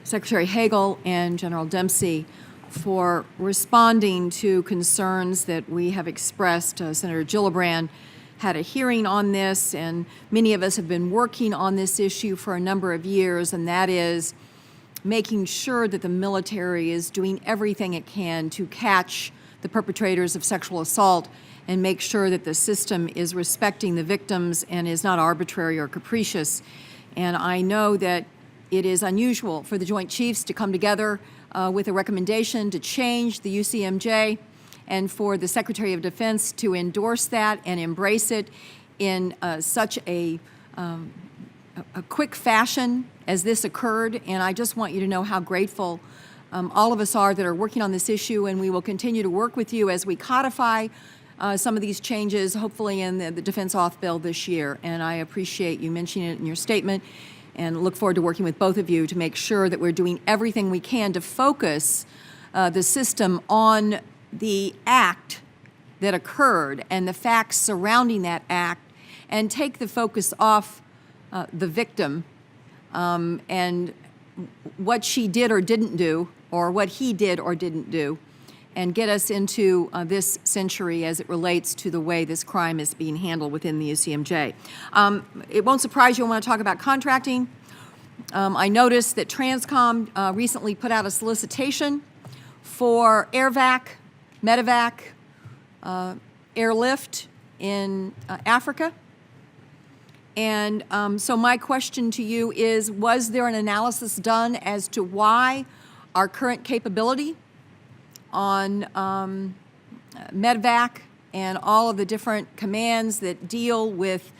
Secretary Hagel and General Dempsey for responding to concerns that we have expressed. Senator Gillibrand had a hearing on this, and many of us have been working on this issue for a number of years, and that is making sure that the military is doing everything it can to catch the perpetrators of sexual assault and make sure that the system is respecting the victims and is not arbitrary or capricious. And I know that it is unusual for the Joint Chiefs to come together with a recommendation to change the UCMJ, and for the Secretary of Defense to endorse that and embrace it in such a quick fashion as this occurred. And I just want you to know how grateful all of us are that are working on this issue, and we will continue to work with you as we codify some of these changes, hopefully in the Defense Auth Bill this year. And I appreciate you mentioning it in your statement, and look forward to working with both of you to make sure that we're doing everything we can to focus the system on the act that occurred and the facts surrounding that act, and take the focus off the victim and what she did or didn't do, or what he did or didn't do, and get us into this century as it relates to the way this crime is being handled within the UCMJ. It won't surprise you I want to talk about contracting. I noticed that Transcom recently put out a solicitation for AirVac, Medevac, airlift in Africa. And so my question to you is, was there an analysis done as to why our current capability on Medevac and all of the different commands that deal with,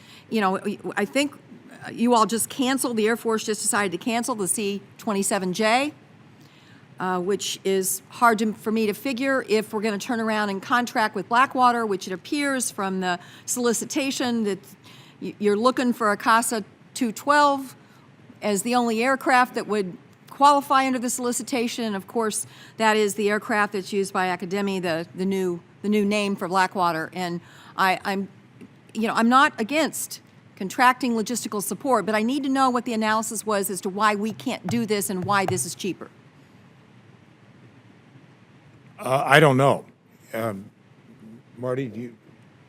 I think you all just canceled, the Air Force just decided to cancel the C-27J, which is hard for me to figure if we're going to turn around and contract with Blackwater, which it appears from the solicitation that you're looking for a CASA 212 as the only aircraft that would qualify under the solicitation. And of course, that is the aircraft that's used by Academy, the new name for Blackwater. And I'm not against contracting logistical support, but I need to know what the analysis was as to why we can't do this and why this is cheaper. I don't know. Marty, do you?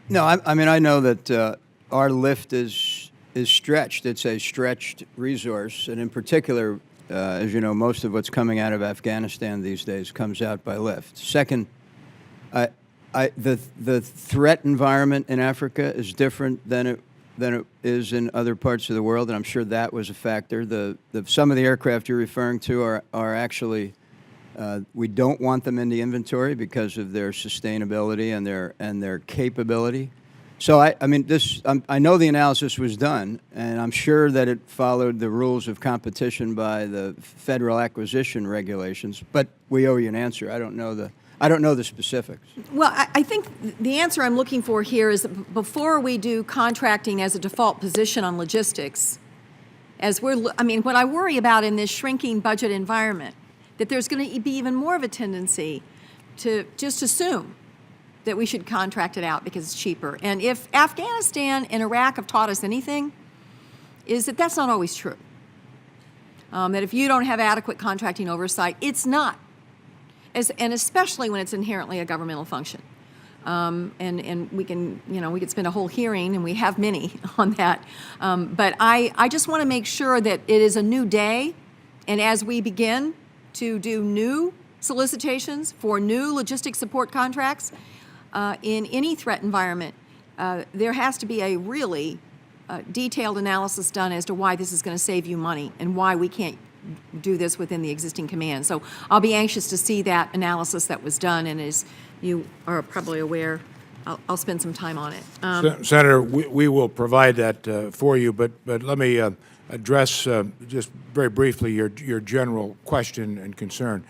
No, I mean, I know that our lift is stretched. It's a stretched resource, and in particular, as you know, most of what's coming out of Afghanistan these days comes out by lift. Second, the threat environment in Africa is different than it is in other parts of the world, and I'm sure that was a factor. Some of the aircraft you're referring to are actually we don't want them in the inventory because of their sustainability and their capability. So I mean, I know the analysis was done, and I'm sure that it followed the rules of competition by the federal acquisition regulations. But we owe you an answer. I don't know the specifics. Well, I think the answer I'm looking for here is that before we do contracting as a default position on logistics, what I worry about in this shrinking budget environment, that there's going to be even more of a tendency to just assume that we should contract it out because it's cheaper. And if Afghanistan and Iraq have taught us anything, is that that's not always true. That if you don't have adequate contracting oversight, it's not. And especially when it's inherently a governmental function. And we could spend a whole hearing, and we have many on that. But I just want to make sure that it is a new day, and as we begin to do new solicitations for new logistics support contracts in any threat environment, there has to be a really detailed analysis done as to why this is going to save you money and why we can't do this within the existing command. So I'll be anxious to see that analysis that was done, and as you are probably aware, I'll spend some time on it. Senator, we will provide that for you, but let me address just very briefly your general question and concern.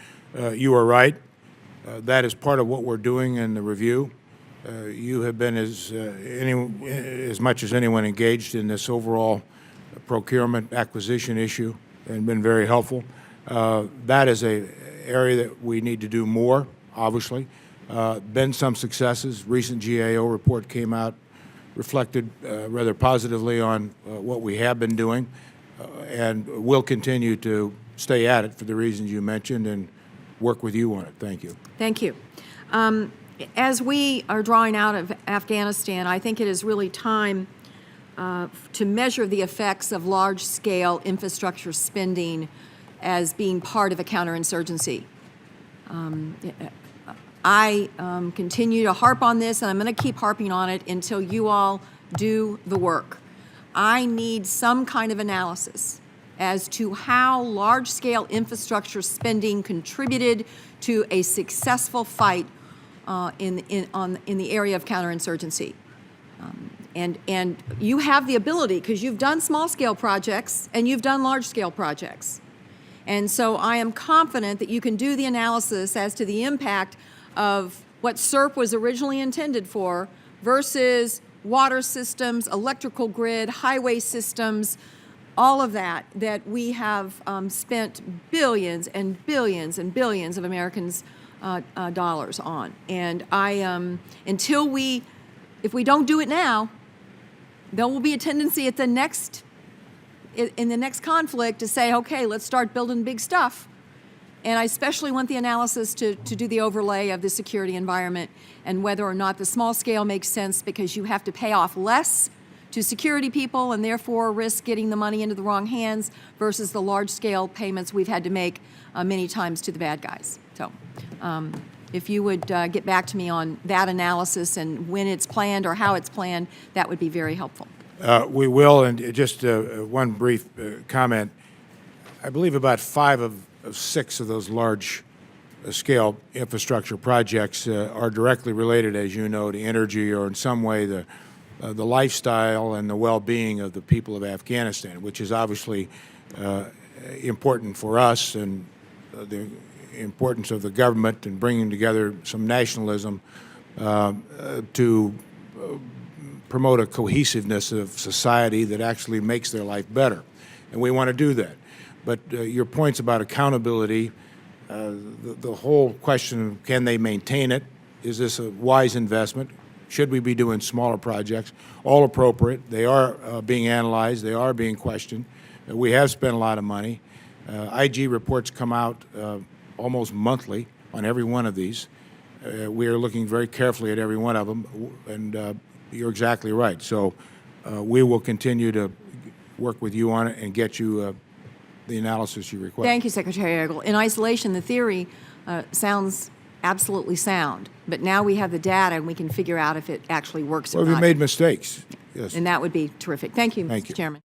You are right. That is part of what we're doing in the review. You have been as much as anyone engaged in this overall procurement acquisition issue and been very helpful. That is an area that we need to do more, obviously. Been some successes. Recent GAO report came out, reflected rather positively on what we have been doing, and will continue to stay at it for the reasons you mentioned and work with you on it. Thank you. Thank you. As we are drawing out of Afghanistan, I think it is really time to measure the effects of large-scale infrastructure spending as being part of a counterinsurgency. I continue to harp on this, and I'm going to keep harping on it until you all do the work. I need some kind of analysis as to how large-scale infrastructure spending contributed to a successful fight in the area of counterinsurgency. And you have the ability, because you've done small-scale projects and you've done large-scale projects. And so I am confident that you can do the analysis as to the impact of what SERP was originally intended for versus water systems, electrical grid, highway systems, all of that we have spent billions and billions and billions of Americans' dollars on. And if we don't do it now, there will be a tendency in the next conflict to say, okay, let's start building big stuff. And I especially want the analysis to do the overlay of the security environment and whether or not the small scale makes sense, because you have to pay off less to security people and therefore risk getting the money into the wrong hands versus the large scale payments we've had to make many times to the bad guys. So if you would get back to me on that analysis and when it's planned or how it's planned, that would be very helpful. We will, and just one brief comment. I believe about 5 of 6 of those large-scale infrastructure projects are directly related, as you know, to energy or in some way the lifestyle and the well-being of the people of Afghanistan, which is obviously important for us, and the importance of the government in bringing together some nationalism to promote a cohesiveness of society that actually makes their life better. And we want to do that. But your points about accountability, the whole question of can they maintain it? Is this a wise investment? Should we be doing smaller projects? All appropriate. They are being analyzed. They are being questioned. We have spent a lot of money. IG reports come out almost monthly on every one of these. We are looking very carefully at every one of them, and you're exactly right. So we will continue to work with you on it and get you the analysis you request. Thank you, Secretary Egel. In isolation, the theory sounds absolutely sound, but now we have the data and we can figure out if it actually works or Well, not. we made mistakes. Yes. And that would be terrific. Thank you, Thank Mr. you. Chairman.